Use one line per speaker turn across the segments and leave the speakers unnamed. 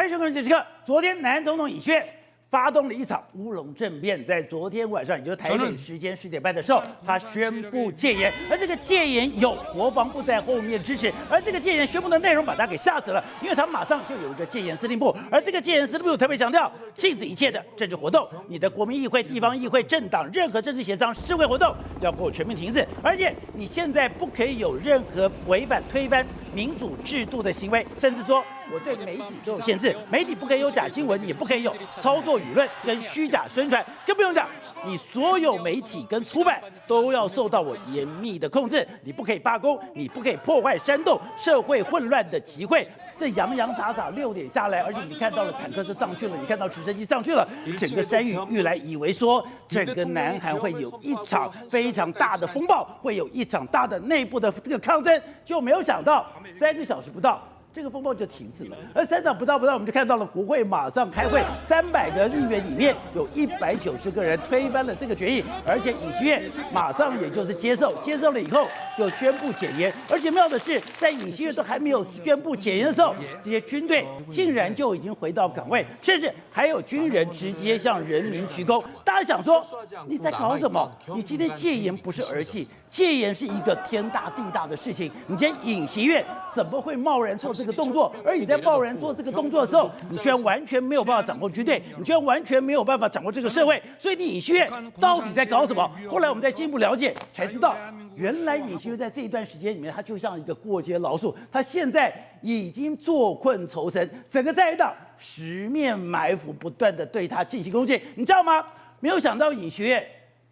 欢迎收看这时刻。昨天，南韩总统尹锡悦发动了一场乌龙政变，在昨天晚上，也就是台北时间10点半的时候，他宣布戒严，而这个戒严有国防部在后面支持，而这个戒严宣布的内容把他给吓死了，因为他马上就有一个戒严司令部，而这个戒严司令部特别强调禁止一切的政治活动，你的国民议会、地方议会、政党任何政治协商、示威活动要给我全面停止，而且你现在不可以有任何违反、推翻民主制度的行为，甚至说。我对媒体都有限制，媒体不可以有假新闻，也不可以有操作舆论跟虚假宣传，更不用讲，你所有媒体跟出版都要受到我严密的控制，你不可以罢工，你不可以破坏、煽动社会混乱的集会。这洋洋洒洒6点下来，而且你看到了坦克车上去了，你看到直升机上去了，整个山雨欲来，以为说整个南韩会有一场非常大的风暴，会有一场大的内部的这个抗争，就没有想到3个小时不到。这个风暴就停止了，而3场不到，我们就看到了国会马上开会，300个议员里面有190个人推翻了这个决议，而且尹锡悦马上也就是接受了以后就宣布解严，而且妙的是，在尹锡悦都还没有宣布解严的时候，这些军队竟然就已经回到岗位，甚至还有军人直接向人民鞠躬。大家想说你在搞什么？你今天戒严不是儿戏，戒严是一个天大地大的事情。你今天尹锡悦怎么会贸然做这个动作？而你在贸然做这个动作的时候，你居然完全没有办法掌控军队，你居然完全没有办法掌握这个社会。所以你尹锡悦到底在搞什么？后来我们再进一步了解，才知道原来尹锡悦在这一段时间里面，他就像一个过街老鼠，他现在已经坐困愁城，整个在野党十面埋伏，不断的对他进行攻击，你知道吗？没有想到尹锡悦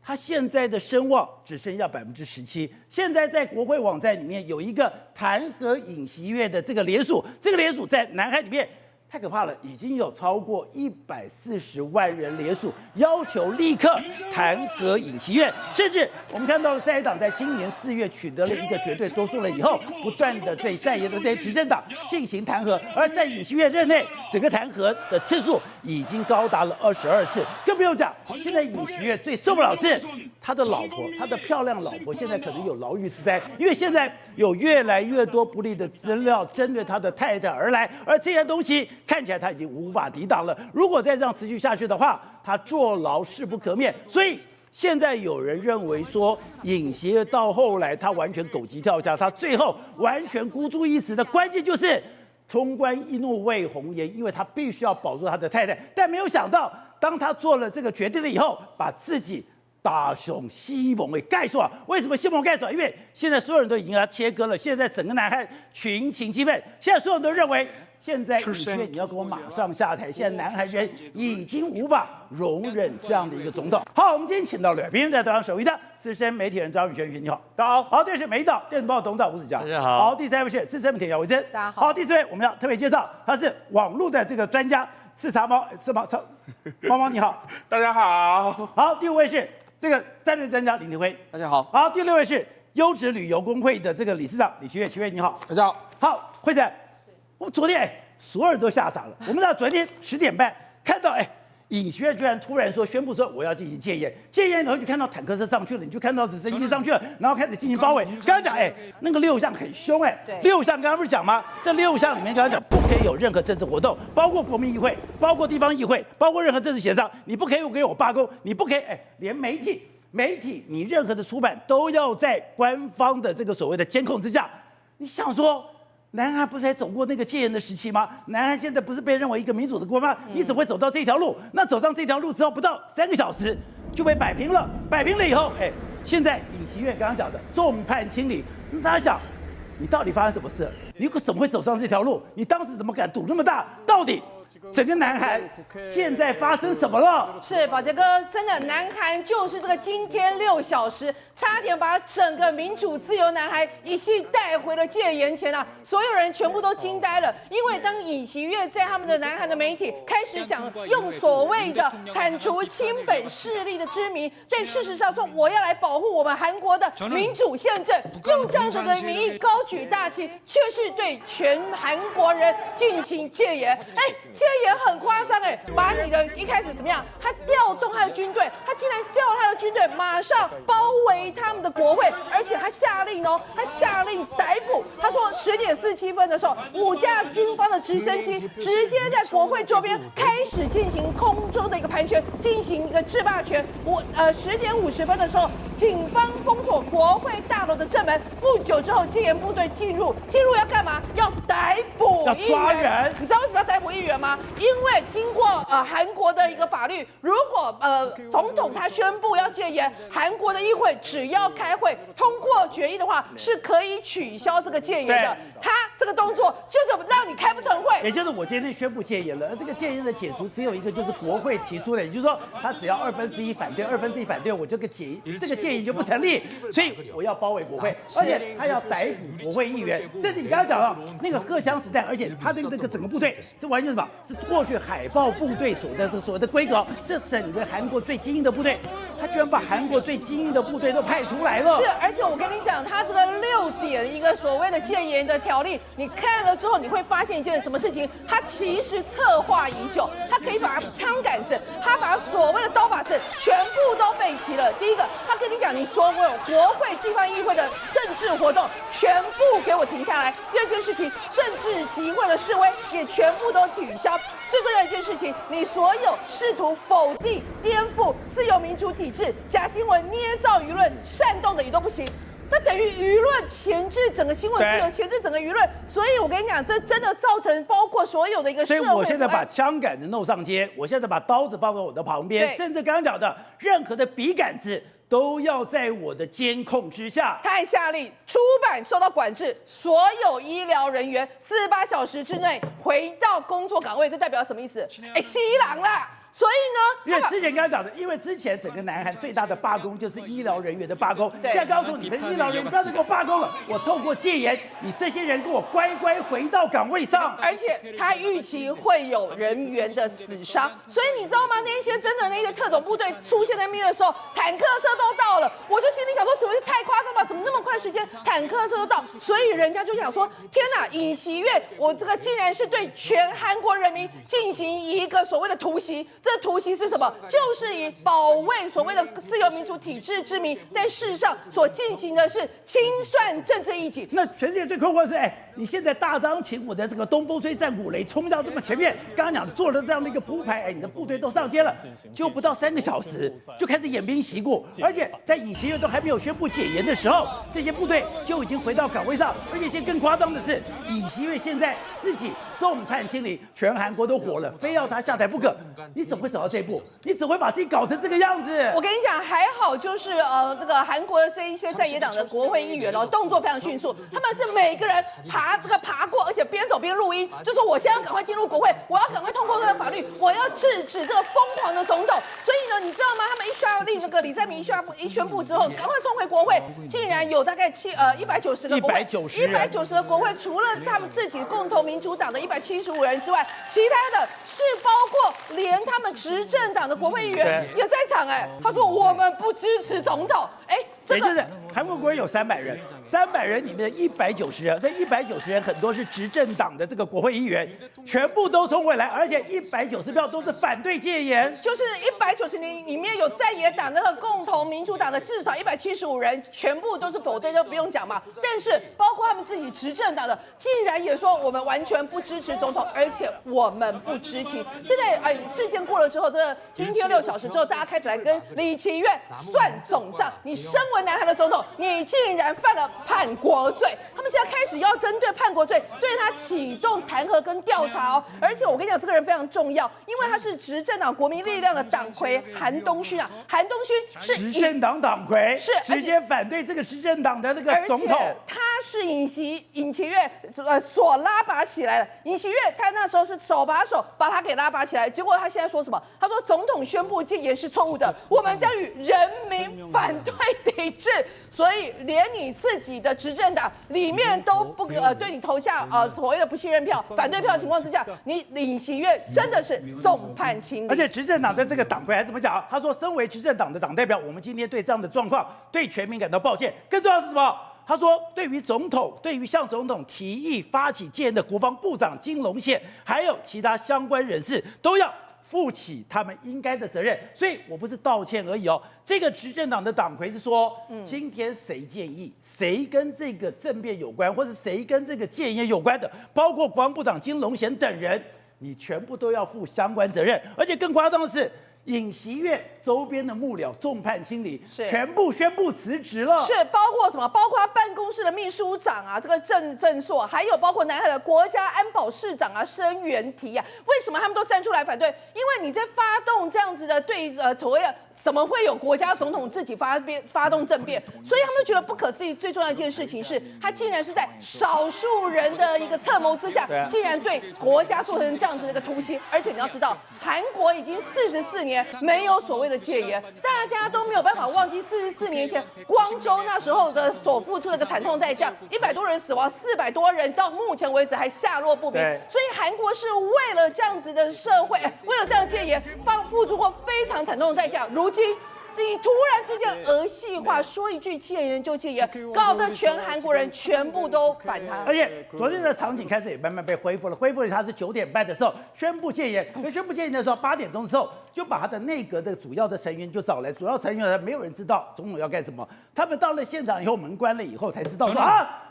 他现在的声望只剩下17%。现在在国会网站里面有一个弹劾尹锡悦的这个联署，这个联署在南韩里面太可怕了，已经有超过140万人联署，要求立刻弹劾尹锡悦。甚至我们看到了在野党在今年4月取得了一个绝对多数了以后，不断的对在野的这些执政党进行弹劾，而在尹锡悦任内，整个弹劾的次数已经高达了22次。更不用讲，现在尹锡悦最受不了是他的老婆，他的漂亮老婆现在可能有牢狱之灾，因为现在有越来越多不利的资料针对他的太太而来，而这些东西看起来他已经无法抵挡了。如果再这样持续下去的话，他坐牢势不可免。所以现在有人认为说，尹锡悦到后来他完全狗急跳墙，他最后完全孤注一掷的关键就是冲冠一怒为红颜，因为他必须要保住他的太太。但没有想到，当他做了这个决定了以后，把自己大雄西蒙给盖住了。为什么西蒙盖住？因为现在所有人都已经要切割了，现在整个南韩群情激愤，现在所有人都认为。现在尹锡悦你要给我马上下台，现在南韩人已经无法容忍这样的一个总统。好，我们今天请到了并在台湾首位的资深媒体人张宇轩，你好，大家好。好，这是美岛电子报董事长吴子嘉，
大家好。
好，第3位是资深媒体人姚维珍，
大家好。
好，第4位我们要特别介绍，他是网络的这个专家，是茶猫，猫猫你好，
大家好。
好，第5位是这个战略专家林廷辉，
大家好。
好，第6位是优质旅游工会的这个理事长李奇岳，你好，
大家好。
好，会长，我昨天所有人都吓傻了。我们知道昨天10点半看到，尹锡悦居然突然宣布说我要进行戒严，戒严，然后就看到坦克车上去了，你就看到直升机上去了，然后开始进行包围。刚刚讲，那个6项很凶，6项刚刚不是讲吗？这6项里面刚刚讲不可以有任何政治活动，包括国民议会，包括地方议会，包括任何政治协商，你不可以给我罢工，你不可以，连媒体你任何的出版都要在官方的这个所谓的监控之下。你想说？南韩不是才走过那个戒严的时期吗？南韩现在不是被认为一个民主的国家吗？你怎么会走到这条路？那走上这条路之后，不到3个小时就被摆平了。摆平了以后，现在尹锡悦刚刚讲的众叛亲离，那大家想，你到底发生什么事？你怎么会走上这条路？你当时怎么敢赌那么大？到底整个南韩现在发生什么了？
是宝杰哥，真的，南韩就是这个今天6小时，差点把整个民主自由南韩一系带回了戒严前啊！所有人全部都惊呆了，因为当尹锡悦在他们的南韩的媒体开始讲用所谓的铲除亲本势力的之名，在事实上说我要来保护我们韩国的民主宪政，用这样子的名义高举大旗，却是对全韩国人进行戒严。现也很夸张把你的一开始怎么样？他调动他的军队，他竟然调他的军队马上包围他们的国会，而且他下令逮捕。他说10点47分的时候，5架军方的直升机直接在国会周边开始进行空中的一个盘旋，进行一个制霸权。10点50分的时候，警方封锁国会大楼的正门。不久之后，戒严部队进入要干嘛？要逮捕议员。
要抓人。
你知道为什么要逮捕议员吗？因为经过韩国的一个法律，如果总统他宣布要戒严，韩国的议会只要开会通过决议的话，是可以取消这个戒严的。他这个动作就是让你开不成会，
也就是我今天宣布戒严了，而这个戒严的解除只有一个，就是国会提出的，也就是说他只要1/2反对，2/2反对，我这个戒严就不成立，所以我要包围国会，而且他要逮捕国会议员，甚至你刚刚讲到那个荷枪实弹，而且他的那个整个部队是完全什么？是过去海豹部队所谓的规格，是整个韩国最精英的部队，他居然把韩国最精英的部队都派出来了。
是，而且我跟你讲，他这个6点一个所谓的戒严的条例，你看了之后，你会发现一件什么事情？他其实策划已久，他可以把枪杆子，他把所谓的刀把子全部都备齐了。第一个，他跟你讲，你所有国会、地方议会的政治活动全部给我停下来。第二件事情，政治集会的示威也全部都取消。最重要一件事情，你所有试图否定、颠覆自由民主体制、假新闻、捏造舆论、煽动的也都不行。那等于舆论钳制整个新闻自由，钳制整个舆论，所以我跟你讲，这真的造成包括所有的一个社会。
所以我现在把枪杆子弄上街，我现在把刀子放在我的旁边，甚至刚刚讲的任何的笔杆子都要在我的监控之下。
他还下令出版受到管制，所有医疗人员48小时之内回到工作岗位，这代表什么意思？西朗啦。所以
呢，因为之前刚刚讲的，因为之前整个南韩最大的罢工就是医疗人员的罢工，现在告诉你们医疗人员不要再给我罢工了，我透过戒严，你这些人给我乖乖回到岗位上。
而且他预期会有人员的死伤，所以你知道吗？那些真的那些特种部队出现在那边的时候，坦克车都到了，我就心里想说，怎么太夸张吧？怎么那么快时间坦克车都到？所以人家就想说，天哪，尹锡悦，我这个竟然是对全韩国人民进行一个所谓的突袭。这突袭是什么？就是以保卫所谓的自由民主体制之名，但事实上所进行的是清算政治异己。
那全世界最困惑的是，你现在大张旗鼓的这个东风吹战鼓擂冲到这么前面，刚刚讲做了这样的一个铺排，你的部队都上街了，就不到3个小时就开始演兵习故，而且在尹锡悦都还没有宣布解严的时候，这些部队就已经回到岗位上，而且现在更夸张的是，尹锡悦现在自己众叛亲离，全韩国都火了，非要他下台不可。你怎么会走到这一步？你只会把自己搞成这个样子。
我跟你讲，还好就是这个韩国的这一些在野党的国会议员动作非常迅速，他们是每个人爬过，而且边走边录音，就说我现在要赶快进入国会，我要赶快通过这个法律，我要制止这个疯狂的总统。所以呢，你知道吗？他们一下令那个李在明一宣布之后，赶快冲回国会，竟然有大概190个国会190个国会，除了他们自己共同民主党的175人之外，其他的是包括连他们执政党的国会议员也在场。他说我们不支持总统。
也就是韩国国会有300人，300人里面的190人，这190人很多是执政党的这个国会议员，全部都冲回来，而且190票都是反对戒严，
就是190人里面有在野党那个共同民主党的至少175人，全部都是否对，就不用讲嘛。但是包括他们自己执政党的，竟然也说我们完全不支持总统，而且我们不知情。现在事件过了之后，今天6小时之后，大家开始来跟李奇岳算总账。你身为南韩的总统，你竟然犯了叛国罪，他们现在开始要针对叛国罪对他启动弹劾跟调查而且我跟你讲，这个人非常重要，因为他是执政党国民力量的党魁韩东勋韩东勋是
执政党党魁，
是
直接反对这个执政党的那个总统，
他是尹锡悦所拉拔起来的。尹锡悦他那时候是手把手把他给拉拔起来，结果他现在说什么？他说总统宣布戒严是错误的，我们将与人民反对抵制。所以连你自己的执政党里面都不对你投下所谓的不信任票、反对票的情况之下，你尹锡悦真的是众叛亲离。
而且执政党在这个党魁还怎么讲？他说，身为执政党的党代表，我们今天对这样的状况对全民感到抱歉。更重要的是什么？他说对于向总统提议发起戒严的国防部长金龙宪，还有其他相关人士都要负起他们应该的责任。所以我不是道歉而已哦。这个执政党的党魁是说，今天谁建议谁跟这个政变有关，或者谁跟这个戒严有关的，包括国防部长金龙宪等人，你全部都要负相关责任。而且更夸张的是，尹锡悦周边的幕僚众叛亲离，全部宣布辞职了。
是包括什么？包括他办公室的秘书长啊，这个郑硕，还有包括南海的国家安保市长啊，申元提啊，为什么他们都站出来反对？因为你在发动这样子的所谓的。怎么会有国家总统自己发动政变？所以他们觉得不可思议。最重要的一件事情是，他竟然是在少数人的一个策谋之下，竟然对国家做成这样子的一个突袭。而且你要知道，韩国已经44年没有所谓的戒严，大家都没有办法忘记44年前光州那时候的所付出的一个惨痛代价，100多人死亡，400多人到目前为止还下落不明。所以韩国是为了这样子的社会，为了这样戒严，付出过非常惨痛的代价。如今你突然之间儿戏化，说一句戒严就戒严，搞得全韩国人全部都反他。
而且昨天的场景开始也慢慢被恢复了，他是9点半的时候宣布戒严，宣布戒严的时候8点钟的时候就把他的内阁的主要的成员就找来，主要成员没有人知道总统要干什么，他们到了现场以后门关了以后才知道说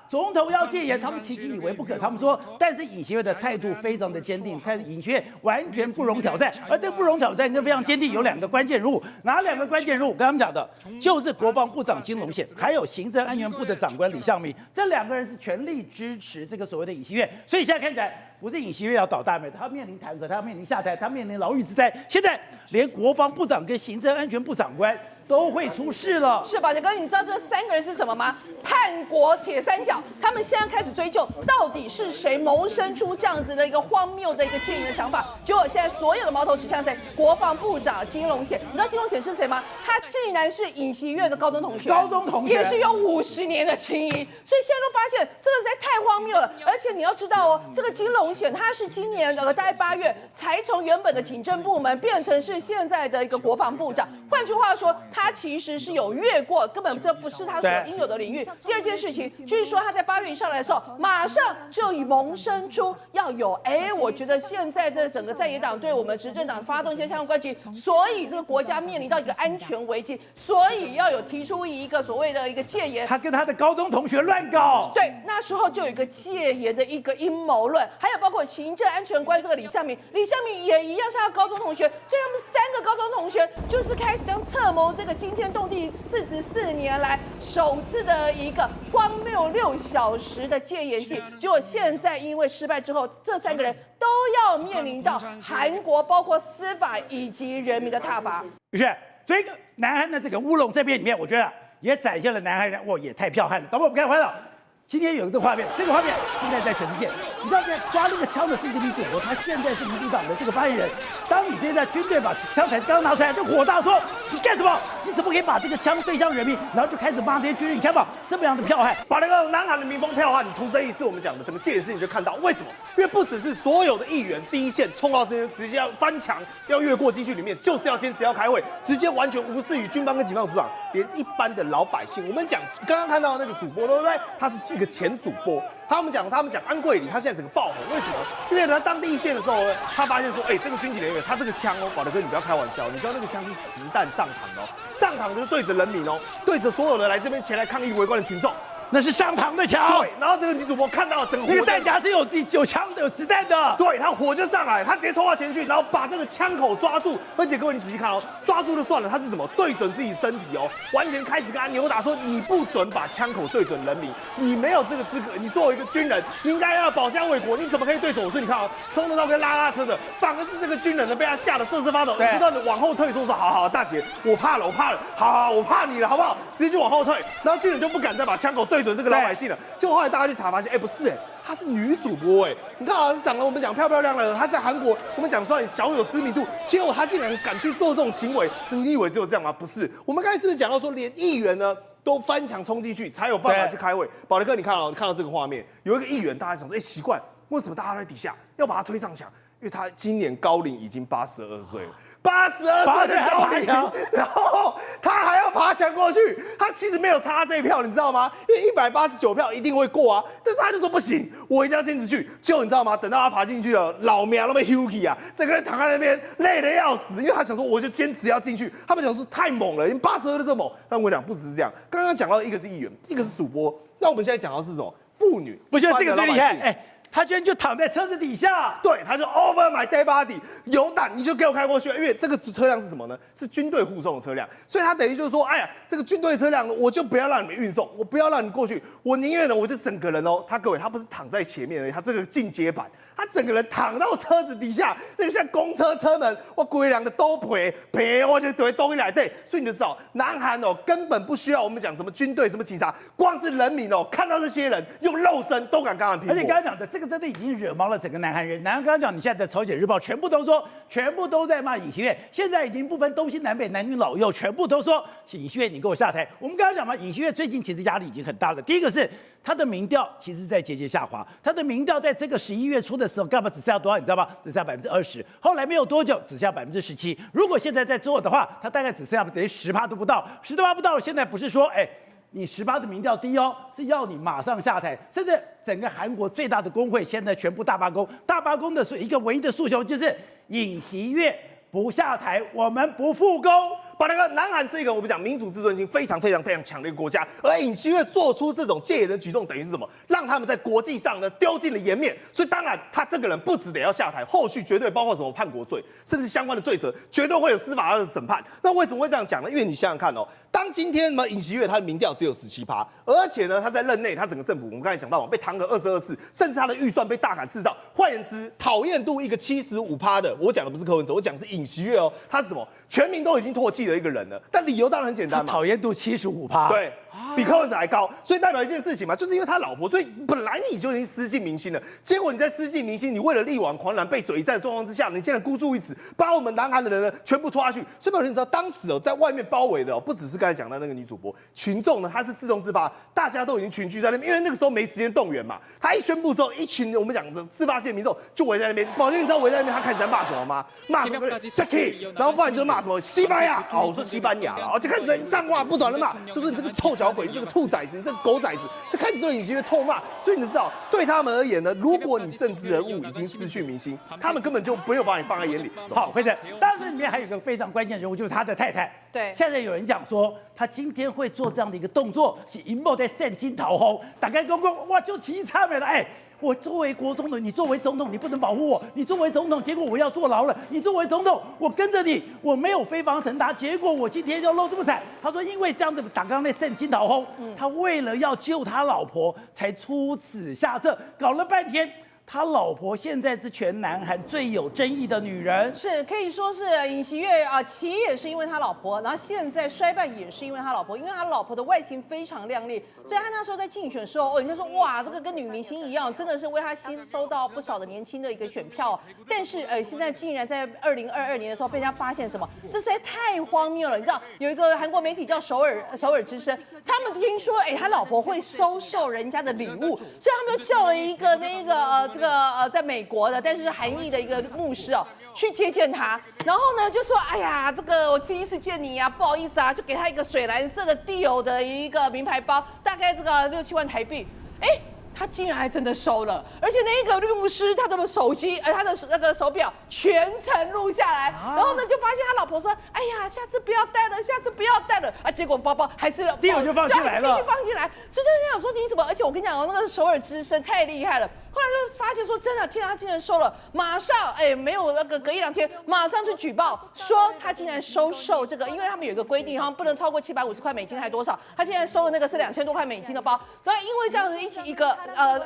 总统要戒严，他们其实以为不可。他们说，但是尹锡悦的态度非常的坚定，但是尹锡悦完全不容挑战。而这不容挑战跟非常坚定有2个关键人物，哪2个关键人物？跟他们讲的就是国防部长金龙宪，还有行政安全部的长官李相明，这2个人是全力支持这个所谓的尹锡悦。所以现在看起来，不是尹锡悦要倒大霉，他面临弹劾，他要面临下台，他面临牢狱之灾。现在连国防部长跟行政安全部长官都会出事了。
是宝杰哥，你知道这3个人是什么吗？叛国铁三角。他们现在开始追究，到底是谁谋生出这样子的一个荒谬的一个戒严的想法？结果现在所有的矛头指向谁？国防部长金龙宪。你知道金龙宪是谁吗？他竟然是尹锡悦的高中同学，也是有50年的情谊。所以现在都发现这个实在太荒谬了。而且你要知道哦，这个金龙宪他是今年大概8月才从原本的警政部门变成是现在的一个国防部长。换句话说，他其实是有越过，根本这不是他所应有的领域。第2件事情，据说他在8月一上来的时候，马上就萌生出要有我觉得现在这整个在野党对我们执政党发动一些相关攻击，所以这个国家面临到一个安全危机，所以要有提出一个所谓的一个戒严。
他跟他的高中同学乱搞，
对，那时候就有一个戒严的一个阴谋论，还有包括行政安全官这个李相明也一样是他的高中同学，所以他们3个高中同学就是开始将策谋这个惊天动地44年来首次的一个荒谬6小时的戒严戏。结果现在因为失败之后，这3个人都要面临到韩国包括司法以及人民的挞伐。
是，所以南韩的这个乌龙这边里面，我觉得也展现了南韩人，也太彪悍了。导播，我们看了。今天有一个画面，这个画面现在在全世界，你知道在抓那个枪的是一个女主播，她现在是民主党的这个发言人。当你现在军队把枪才刚拿出来，就火大说你干什么？你怎么可以把这个枪对向人民？然后就开始骂这些军人，你看吧，这么样的剽悍，
把那个南韩的民风剽悍。你从这一次我们讲的整个戒严事情就看到为什么？因为不只是所有的议员第一线冲到这边，直接要翻墙，要越过禁区里面，就是要坚持要开会，直接完全无视于军方跟警方组长，连一般的老百姓，我们讲刚刚看到那个主播对不对？他是一个前主播。他们讲安贵里，他现在整个爆红，为什么？因为他当第一线的时候呢，他发现说，这个军警人员他这个枪宝德哥你不要开玩笑，你知道那个枪是实弹上膛的上膛就是对着人民对着所有的来这边前来抗议围观的群众。
那是上膛的枪，
对。然后这个女主播看到整个
那个弹夹是有枪的，有子弹的，
对，他火就上来，他直接冲到前去，然后把这个枪口抓住，而且各位你仔细看抓住就算了，他是什么？对准自己身体完全开始跟他扭打，说你不准把枪口对准人民，你没有这个资格，你作为一个军人，你应该要保家卫国，你怎么可以对准我？所以你看冲得到跟拉扯，反而是这个军人呢被他吓得瑟瑟发抖，不断的往后退，说好，大姐，我怕了，好，我怕你了，好不好？直接就往后退，然后军人就不敢再把枪口对准这个老百姓了。结果后来大家去查发现，不是她是女主播你看长得我们讲漂漂亮亮的，她在韩国我们讲算小有知名度，结果她竟然敢去做这种行为，你以为只有这样吗？不是，我们刚才是不是讲到说，连议员呢都翻墙冲进去才有办法去开会？宝德哥，你看到这个画面，有一个议员，大家想说，奇怪，为什么大家都在底下要把他推上墙？因为他今年高龄已经82岁了。82岁的高龄，然后他还要爬墙过去，他其实没有差这一票，你知道吗？因为189票一定会过啊，但是他就说不行，我一定要坚持去。结果你知道吗？等到他爬进去了，老苗都被 Huki 啊，整个人躺在那边累得要死，因为他想说我就坚持要进去。他们讲说太猛了，因为82都这么猛。但我讲不只是这样，刚刚讲到一个是议员，一个是主播，那我们现在讲到是什么？妇女，
不是这个最厉害，他居然就躺在车子底下，
对，他就 over my dead body， 有胆你就给我开过去，因为这个车辆是什么呢？是军队护送的车辆，所以他等于就是说，哎呀，这个军队车辆我就不要让你们运送，我不要让你过去，我宁愿呢，我就整个人哦，各位，他不是躺在前面而已，他这个进阶版，他整个人躺到车子底下，那个像公车车门，我规两个都赔，我就都来对，所以你就知道，南韩哦根本不需要我们讲什么军队什么警察，光是人民哦看到这些人用肉身都敢跟他们拼搏，
而且刚刚讲的这个真的已经惹毛了整个南韩人。南韩刚刚讲，你现在的朝鲜日报全部都说，全部都在骂尹锡悦，现在已经不分东西南北男女老幼，全部都说尹锡悦你给我下台。我们刚刚讲嘛，尹锡悦最近其实压力已经很大了。第一个是他的民调其实在节节下滑，他的民调在这个11月初的时候，干嘛只剩下多少？你知道吗？只剩下20%，后来没有多久只剩下17%。如果现在在做的话，他大概只剩下等于10%都不到，10%不到。现在不是说你18的民调低哦，是要你马上下台，甚至整个韩国最大的工会现在全部大罢工。大罢工的是一个唯一的诉求，就是尹锡悦不下台，我们不复工。
把那个南韩是一个我们讲民主自尊心非常强的一个国家，而尹锡悦做出这种戒严的举动，等于是什么？让他们在国际上呢丢尽了颜面。所以当然他这个人不只得要下台，后续绝对包括什么叛国罪，甚至相关的罪责，绝对会有司法的审判。那为什么会这样讲呢？因为你想想看哦，当今天尹锡悦他的民调只有17%，而且呢他在任内他整个政府我们刚才讲到被弹劾22次，甚至他的预算被大砍4兆。换言之，讨厌度一个75%的，我讲的不是柯文哲，我讲的是尹锡悦哦，他是什么？全民都已经唾弃的一个人了，但理由当然很简单嘛，
讨厌度75%，
对，比柯文哲还高，所以代表一件事情嘛，就是因为他老婆，所以本来你就已经失尽民心了，结果你在失尽民心，你为了力挽狂澜、背水一战的状况之下，你竟然孤注一掷，把我们南韩的人呢全部拖下去。所以有人知道，当时在外面包围的不只是刚才讲到那个女主播，群众呢他是自动自发，大家都已经群聚在那边，因为那个时候没时间动员嘛。他一宣布之后，一群我们讲的自发性民众就围在那边。宝剑你知道围在那边他开始在骂什么吗？骂什么 ？Saki， 然后不然就骂什么西班牙。我说西班牙了，就开始脏话不断的骂，就说你这个臭小鬼，你这个兔崽子，你这个狗崽子，就开始对尹锡悦痛骂。所以你知道，对他们而言呢，如果你政治人物已经失去民心，他们根本就没有把你放在眼里。
好，辉正，当时里面还有一个非常关键的人物，就是他的太太。
对，
现在有人讲说，他今天会做这样的一个动作，是阴谋在献金讨红，打开公公，哇，就奇差没了，我作为国总统，你作为总统，你不能保护我；你作为总统，结果我要坐牢了；你作为总统，我跟着你，我没有飞黄腾达，结果我今天要落这么惨。他说，因为这样子打刚那圣金讨轰，他为了要救他老婆，才出此下策，搞了半天。他老婆现在是全南韩最有争议的女人，
是可以说是尹锡悦啊，起也是因为他老婆，然后现在衰败也是因为他老婆，因为他老婆的外形非常靓丽，所以他那时候在竞选的时候，人家说哇，这个跟女明星一样，真的是为他吸收到不少的年轻的一个选票。但是现在竟然在2022年的时候被人家发现什么，这实在太荒谬了。你知道有一个韩国媒体叫首尔之声，他们听说他老婆会收受人家的礼物，所以他们就叫了一个在美国的，但是韩裔的一个牧师去接见他，然后呢就说，哎呀，这个我第一次见你呀，不好意思啊，就给他一个水蓝色的 Dior 的一个名牌包，大概这个6、7万台币，他竟然还真的收了，而且那个律师他的手机，他的那个手表全程录下来，然后呢就发现他老婆说，哎呀，下次不要带了，下次不要带了啊，结果包包还是
第二就放进来了，
继续放进来，所以就想说你怎么，而且我跟你讲那个首尔之声太厉害了。后来就发现说，真的，天啊，他竟然收了，马上没有那个隔1、2天，马上去举报说他竟然收受这个，因为他们有一个规定，好像不能超过750块美金还多少，他竟然收了那个是2000多块美金的包，然后因为这样子一个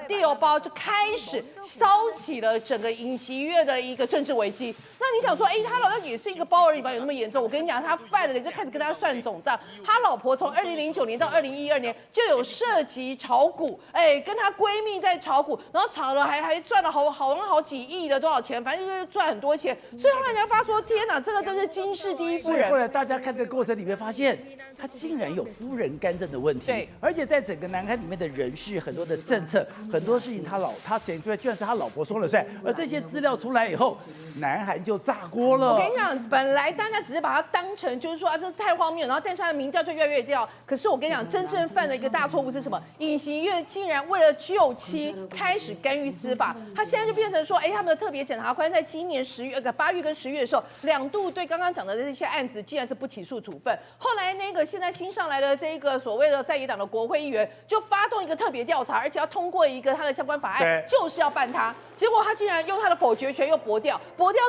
Dior包就开始烧起了整个尹锡悦的一个政治危机。那你想说，他好像也是一个包而已吧，有那么严重？我跟你讲，他犯了就开始跟他算总账，他老婆从2009年到2012年就有涉及炒股，跟她闺蜜在炒股，然后炒了，还赚了好几亿的多少钱，反正就是赚很多钱。所以后来人家发说，天哪，这个真是金氏第一夫人。
后来大家看这个过程里面发现，他竟然有夫人干政的问题。
对，
而且在整个南韩里面的人事，很多的政策，很多事情他居然是他老婆说了算。而这些资料出来以后，南韩就炸锅了。
我跟你讲，本来大家只是把它当成就是说啊，这太荒谬，然后但是他的民调就越来越掉。可是我跟你讲，真正犯的一个大错误是什么？尹锡悦竟然为了救妻开始干预司法，他现在就变成说，他们的特别检察官在今年8月跟10月的时候，2度对刚刚讲的这些案子竟然是不起诉处分。后来那个现在新上来的这个所谓的在野党的国会议员就发动一个特别调查，而且要通过一个他的相关法案，就是要办他。结果他竟然用他的否决权又驳掉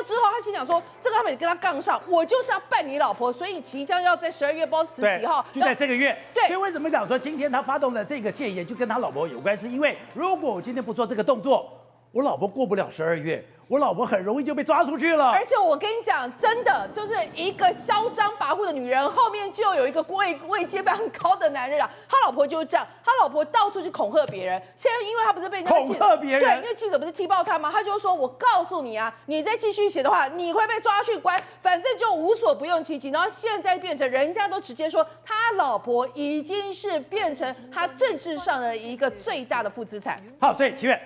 之后，他心想说，这个他们也跟他杠上，我就是要办你老婆，所以即将要在12月不知道10几号，
就在这个月。
对，
所以为什么讲说今天他发动了这个戒严，就跟他老婆有关系？因为如果我今天不做这个动作，我老婆过不了12月。我老婆很容易就被抓出去了，
而且我跟你讲，真的就是一个嚣张跋扈的女人，后面就有一个位阶非常高的男人啊。他老婆就是这样，他老婆到处去恐吓别人。现在因为他不是被
恐吓别人，
对，因为记者不是踢爆他吗？他就说：“我告诉你啊，你再继续写的话，你会被抓去关，反正就无所不用其极。”然后现在变成人家都直接说，他老婆已经是变成他政治上的一个最大的负资产。
好，所以齐远。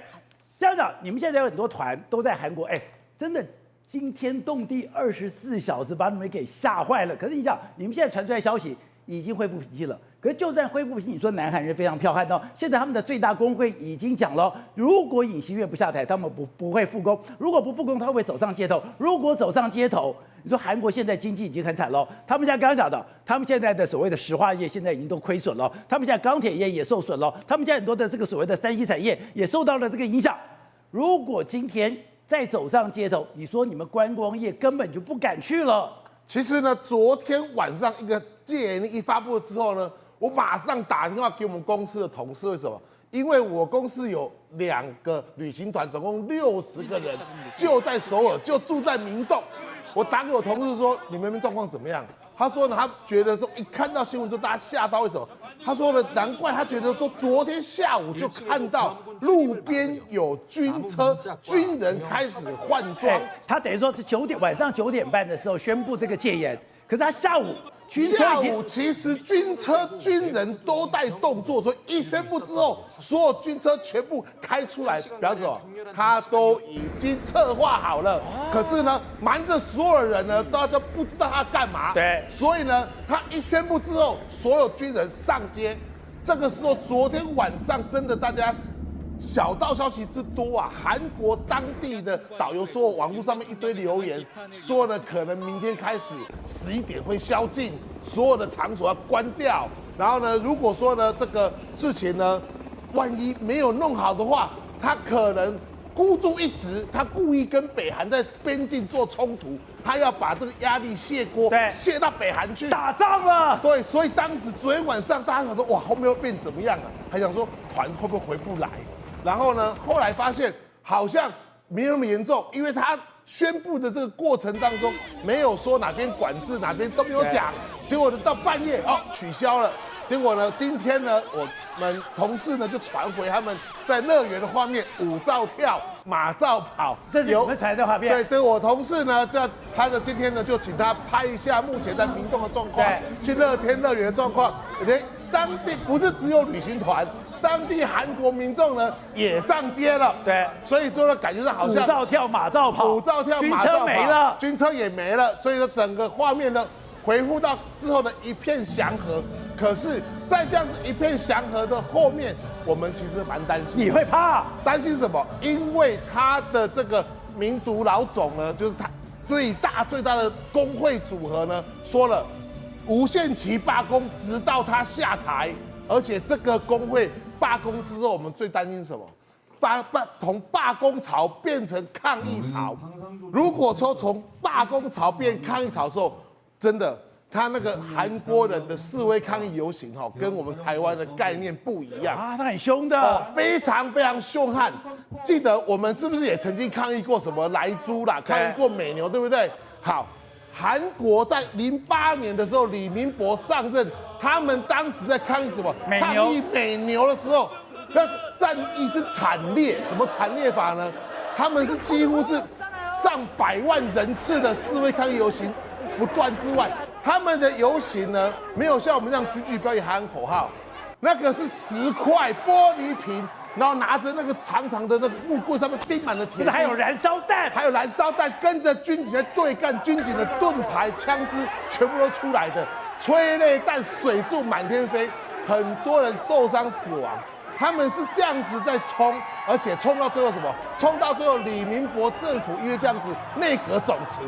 这样讲，你们现在有很多团都在韩国，真的惊天动地，24小时把你们给吓坏了。可是你讲，你们现在传出来消息已经恢复平静了。可是就算恢复平静，你说南韩人非常剽悍到，现在他们的最大工会已经讲了，如果尹锡悦不下台，他们不会复工；如果不复工，他会走上街头。如果走上街头，你说韩国现在经济已经很惨了，他们现在刚刚讲的，他们现在的所谓的石化业现在已经都亏损了，他们现在钢铁业也受损了，他们现在很多的这个所谓的3C产业也受到了这个影响。如果今天再走上街头，你说你们观光业根本就不敢去了。
其实呢，昨天晚上一个戒严令一发布之后呢，我马上打电话给我们公司的同事，为什么？因为我公司有2个旅行团，总共60个人，就在首尔，就住在明洞。我打给我同事说，你们那边状况怎么样？他说呢，他觉得说一看到新闻就大家吓到，为什么？他说呢，难怪他觉得说，昨天下午就看到路边有军车，军人开始换装。
他等于说是晚上9点半的时候宣布这个戒严，可是他下午
其实军车军人都在动作，所以一宣布之后，所有军车全部开出来，表示什么？他都已经策划好了。可是呢，瞒着所有人呢，大家都不知道他干嘛。
对，
所以呢，他一宣布之后，所有军人上街。这个时候，昨天晚上真的大家小道消息之多啊！韩国当地的导游说，网络上面一堆留言说呢，可能明天开始11点会宵禁，所有的场所要关掉。然后呢，如果说呢这个事情呢，万一没有弄好的话，他可能孤注一掷，他故意跟北韩在边境做冲突，他要把这个压力卸锅，卸到北韩去
打仗了。
对，所以当时昨天晚上大家想说，哇，后面会变怎么样啊？还想说团会不会回不来？然后呢，后来发现好像没有那么严重，因为他宣布的这个过程当中没有说哪边管制，哪边都没有讲。结果呢，到半夜取消了。结果呢，今天呢，我们同事呢就传回他们在乐园的画面，舞照跳，马照跑。
这是你们传的画面？
对，这个我同事呢，今天呢就请他拍一下目前在明洞的状况，去乐天乐园的状况。当地不是只有旅行团。当地韩国民众呢也上街了，
对，
所以说呢感觉上好像
舞照跳马照跑，
舞照跳马照跑，军车没了，军车也没了，所以说整个画面呢回复到之后的一片祥和。可是，在这样子一片祥和的后面，我们其实蛮担心。
你会怕？
担心什么？因为他的这个民族老总呢，就是他最大的工会组合呢，说了无限期罢工，直到他下台。而且这个工会罢工之后，我们最担心什么？从罢工潮变成抗议潮。如果说从罢工潮变抗议潮的时候，真的，他那个韩国人的示威抗议游行跟我们台湾的概念不一样
啊，他很凶的，
非常非常凶悍。记得我们是不是也曾经抗议过什么莱猪啦，抗议过美牛，对不对？好。韩国在08年的时候，李明博上任，他们当时在抗议什么？抗议美牛的时候，那战役之惨烈，怎么惨烈法呢？他们是几乎是上100万人次的示威抗议游行不断之外，他们的游行呢，没有像我们这样举举标语喊口号，那个是10块玻璃瓶，然后拿着那个长长的那个木棍，上面钉满了铁钉，
还有燃烧弹，
还有燃烧弹，跟着军警在对干，军警的盾牌、枪支全部都出来的，催泪弹、水柱满天飞，很多人受伤死亡。他们是这样子在冲，而且冲到最后什么？冲到最后，李明博政府因为这样子内阁总辞，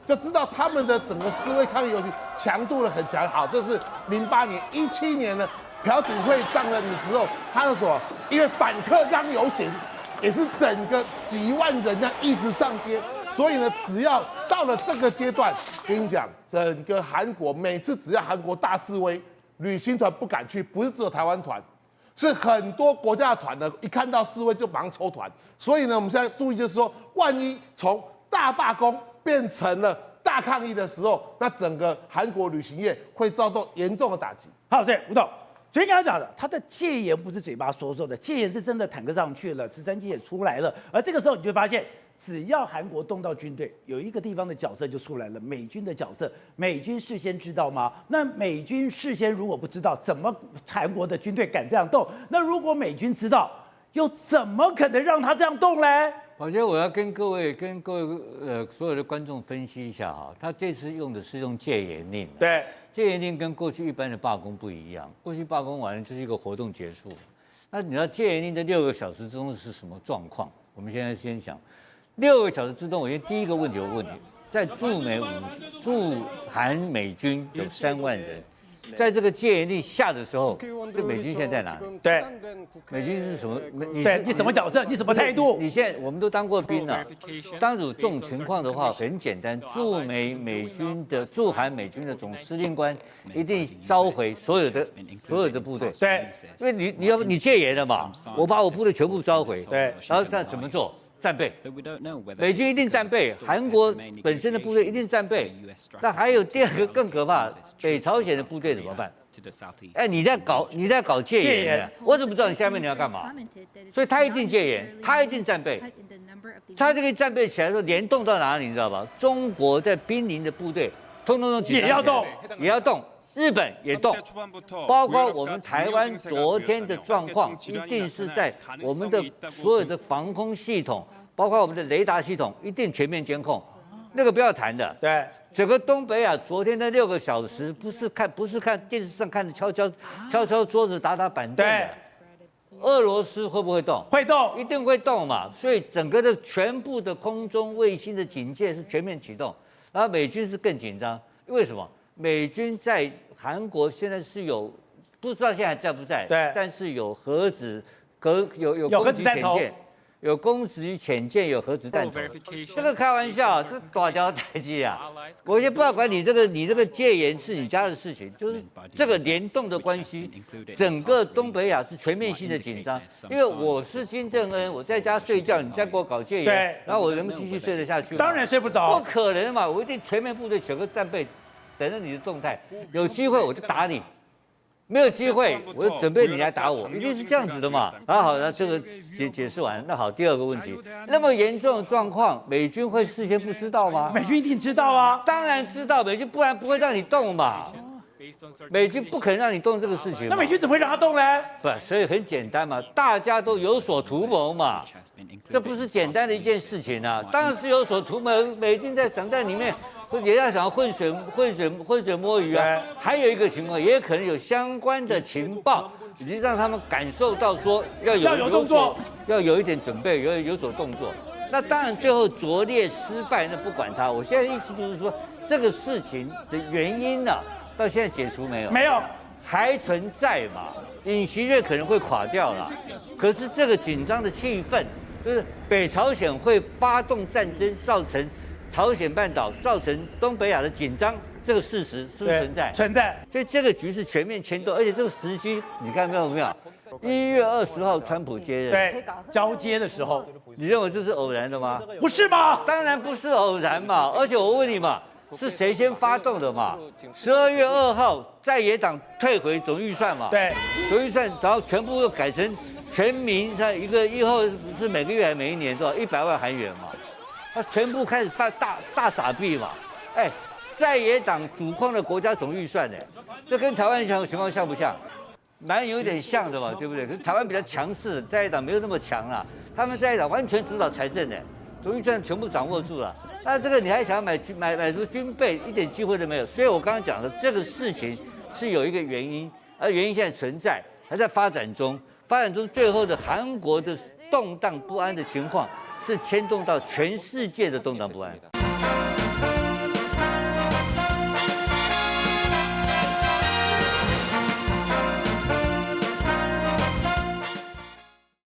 就知道他们的整个示威抗议游行强度呢很强。好，这是08年、17年呢，朴槿惠上任的时候，他是什么？因为反课纲游行，也是整个几万人这样一直上街，所以呢，只要到了这个阶段，跟你讲，整个韩国每次只要韩国大示威，旅行团不敢去，不是只有台湾团。是很多国家的团呢，一看到示威就马上抽团，所以呢，我们现在注意就是说，万一从大罢工变成了大抗议的时候，那整个韩国旅行业会遭到严重的打击。
好，所以吴董，昨天刚刚讲的，他的戒严不是嘴巴说说的，戒严是真的坦克上去了，直升机也出来了，而这个时候你就会发现。只要韩国动到军队，有一个地方的角色就出来了，美军的角色。美军事先知道吗？那美军事先如果不知道，怎么韩国的军队敢这样动？那如果美军知道，又怎么可能让他这样动嘞？
我觉得我要跟各位所有的观众分析一下哈，他这次用的是用戒严令。
对，
戒严令跟过去一般的罢工不一样，过去罢工完了就是一个活动结束。那你知道戒严令的6个小时之中是什么状况？我们现在先想。6个小时之中，我先第一个问题我问你，在驻韩美军有3万人，在这个戒严令下的时候，这美军现在在哪？
对，
美军是什么？
你什么角色？你什么态度？
你现在我们都当过兵了，当有这种情况的话，很简单，驻韩美军的总司令官一定召回所有的部队。
对，
因为你戒严了嘛，我把我部队全部召回。
对，
然后这样怎么做？战备，美军一定战备，韩国本身的部队一定战备。那还有第二个更可怕，北朝鲜的部队怎么办？哎，你在搞戒严，我怎么知道你下面你要干嘛？所以他一定戒严，他一定战备。他这个战备起来的时候，联动到哪里，你知道吧？中国在濒临的部队，通
也要动，
也要动。日本也动，包括我们台湾昨天的状况，一定是在我们的所有的防空系统，包括我们的雷达系统，一定全面监控，那个不要谈的。
对，
整个东北亚昨天的6个小时，不是看电视上看的敲桌子打板凳的。俄罗斯会不会动？
会动，
一定会动嘛。所以整个的全部的空中卫星的警戒是全面启动，然后美军是更紧张，为什么？美军在韩国现在是有，不知道现在还在不在？
对，
但是有核子有
核子弹头，
有攻击潜舰，有核子弹头。这个开玩笑，这大条台阶啊！我也不要管你这个戒严是你家的事情，就是这个联动的关系，整个东北亚是全面性的紧张。因为我是金正恩，我在家睡觉，你再给我搞戒严，
对，
然后我能继续睡得下去吗？
当然睡不着，
不可能嘛！我一定全面部队全个战备。等着你的动态，有机会我就打你，没有机会我就准备你来打我，一定是这样子的嘛。好，那这个解释完，那好，第二个问题，那么严重的状况，美军会事先不知道吗？
美军一定知道啊，
当然知道，美军不然不会让你动嘛。美军不可能让你动这个事情，
那美军怎么会让他动呢？
不，所以很简单嘛，大家都有所图谋嘛，这不是简单的一件事情啊，当然是有所图谋。美军想在里面。也要想要浑水摸鱼啊！还有一个情况，也可能有相关的情报，以及让他们感受到说要有动作，要有一点准备，有所动作。那当然最后拙劣失败，那不管它。我现在意思就是说，这个事情的原因呢，到现在解除没有？
没有，
还存在嘛？尹锡悦可能会垮掉了，可是这个紧张的气氛，就是北朝鲜会发动战争，造成。朝鲜半岛造成东北亚的紧张，这个事实是不是存在？
存在。
所以这个局是全面牵动，而且这个时机，你看没有？1月20号，川普接任，
对，交接的时候，
你认为这是偶然的吗？
不是吗？
当然不是偶然嘛。而且我问你嘛，是谁先发动的嘛？12月2号，在野党退回总预算嘛，
对，
总预算，然后全部又改成全民，像以后是每个月还是每一年多少100万韩元嘛，他全部开始发大撒币嘛，哎，在野党主控的国家总预算呢，这跟台湾情况像不像？蛮有点像的嘛，对不对？可是台湾比较强势，在野党没有那么强啦，他们在野党完全主导财政的，总预算全部掌握住了。那这个你还想买出军备，一点机会都没有。所以我刚刚讲的这个事情是有一个原因，而原因现在存在，还在发展中。发展中最后的韩国的动荡不安的情况，是牵动到全世界的动荡不安。